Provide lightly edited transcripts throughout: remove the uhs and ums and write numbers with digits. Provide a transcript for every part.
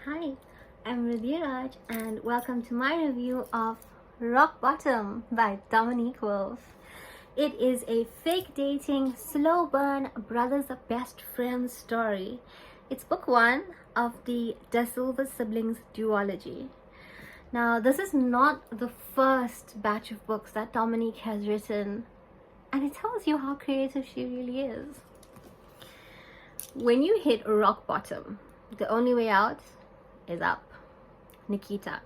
Hi, I'm HrudayaRaj and welcome to my review of Rock Bottom by Dominique Wolf. It is a fake dating, slow burn, brothers are best friends story. It's book 1 of the Silva Siblings Duology. Now, this is not the first batch of books that Dominique has written, and it tells you how creative she really is. When you hit rock bottom, the only way out is up. Nikita.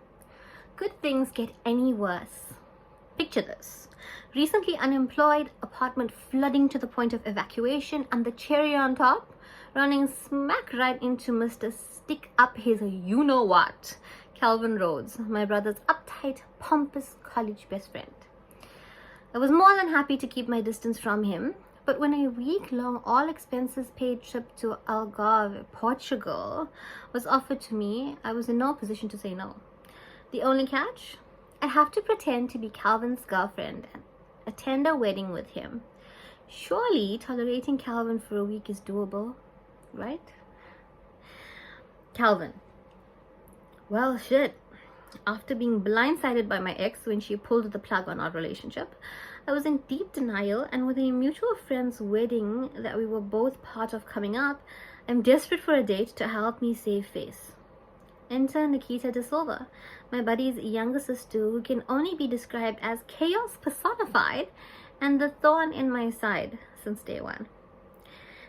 Could things get any worse? Picture this. Recently unemployed, apartment flooding to the point of evacuation, and the cherry on top, running smack right into Mr. Stick Up his you-know-what, Calvin Rhodes, my brother's uptight, pompous college best friend. I was more than happy to keep my distance from him, but when a week-long, all-expenses-paid trip to Algarve, Portugal, was offered to me, I was in no position to say no. The only catch? I'd have to pretend to be Calvin's girlfriend and attend a wedding with him. Surely, tolerating Calvin for a week is doable, right? Calvin. Well, shit. After being blindsided by my ex when she pulled the plug on our relationship, I was in deep denial, and with a mutual friend's wedding that we were both part of coming up, I'm desperate for a date to help me save face. Enter Nikita De Silva, my buddy's younger sister, who can only be described as chaos personified and the thorn in my side since day one.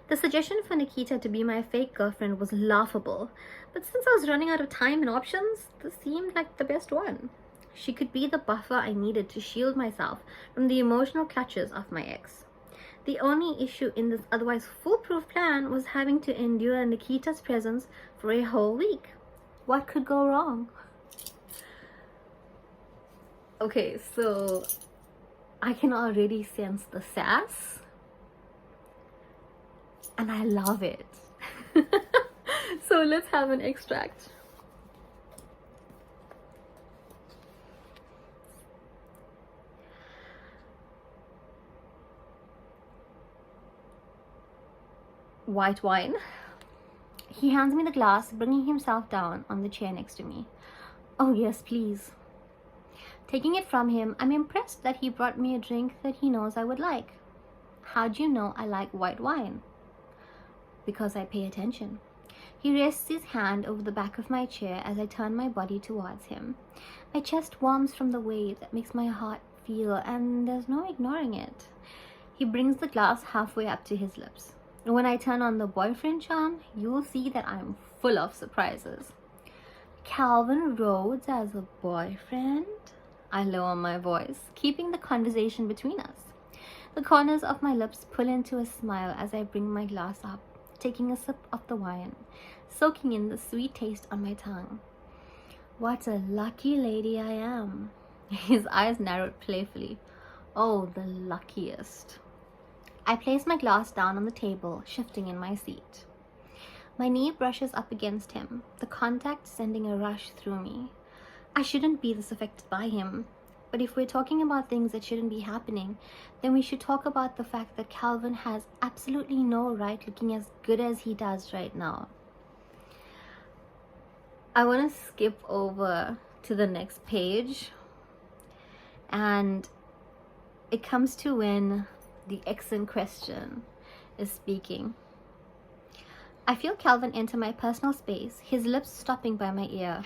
The suggestion for Nikita to be my fake girlfriend was laughable, but since I was running out of time and options, this seemed like the best one. She could be the buffer I needed to shield myself from the emotional clutches of my ex. The only issue in this otherwise foolproof plan was having to endure Nikita's presence for a whole week. What could go wrong? Okay, so I can already sense the sass, and I love it. So let's have an extract. White wine. He hands me the glass, bringing himself down on the chair next to me. Oh yes, please. Taking it from him, I'm impressed that he brought me a drink that he knows I would like. How'd you know I like white wine? Because I pay attention. He rests his hand over the back of my chair as I turn my body towards him. My chest warms from the way that makes my heart feel, and there's no ignoring it. He brings the glass halfway up to his lips. When I turn on the boyfriend charm, you'll see that I'm full of surprises. Calvin Rhodes as a boyfriend? I lower my voice, keeping the conversation between us. The corners of my lips pull into a smile as I bring my glass up, taking a sip of the wine, soaking in the sweet taste on my tongue. What a lucky lady I am. His eyes narrowed playfully. Oh, the luckiest. I place my glass down on the table, shifting in my seat. My knee brushes up against him, the contact sending a rush through me. I shouldn't be this affected by him, but if we're talking about things that shouldn't be happening, then we should talk about the fact that Calvin has absolutely no right looking as good as he does right now. I want to skip over to the next page, and it comes to when the ex in question is speaking. I feel Calvin enter my personal space, his lips stopping by my ear.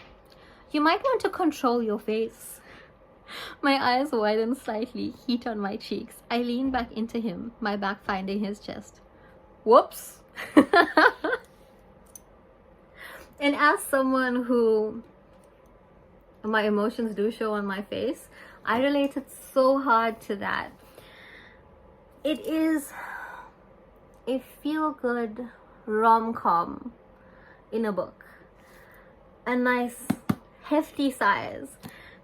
You might want to control your face. My eyes widen slightly, heat on my cheeks. I lean back into him, my back finding his chest. Whoops. And as someone who my emotions do show on my face, I related so hard to that. It is a feel-good rom-com in a book. A nice, hefty size.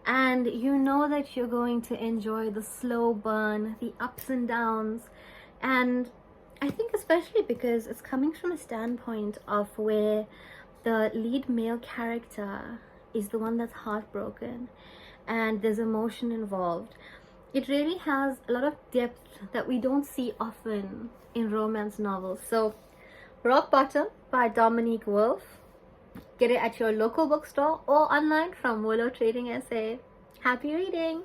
And you know that you're going to enjoy the slow burn, the ups and downs. And I think especially because it's coming from a standpoint of where the lead male character is the one that's heartbroken and there's emotion involved. It really has a lot of depth that we don't see often in romance novels. So, Rock Bottom by Dominique Wolf. Get it at your local bookstore or online from Willow Trading SA. Happy reading!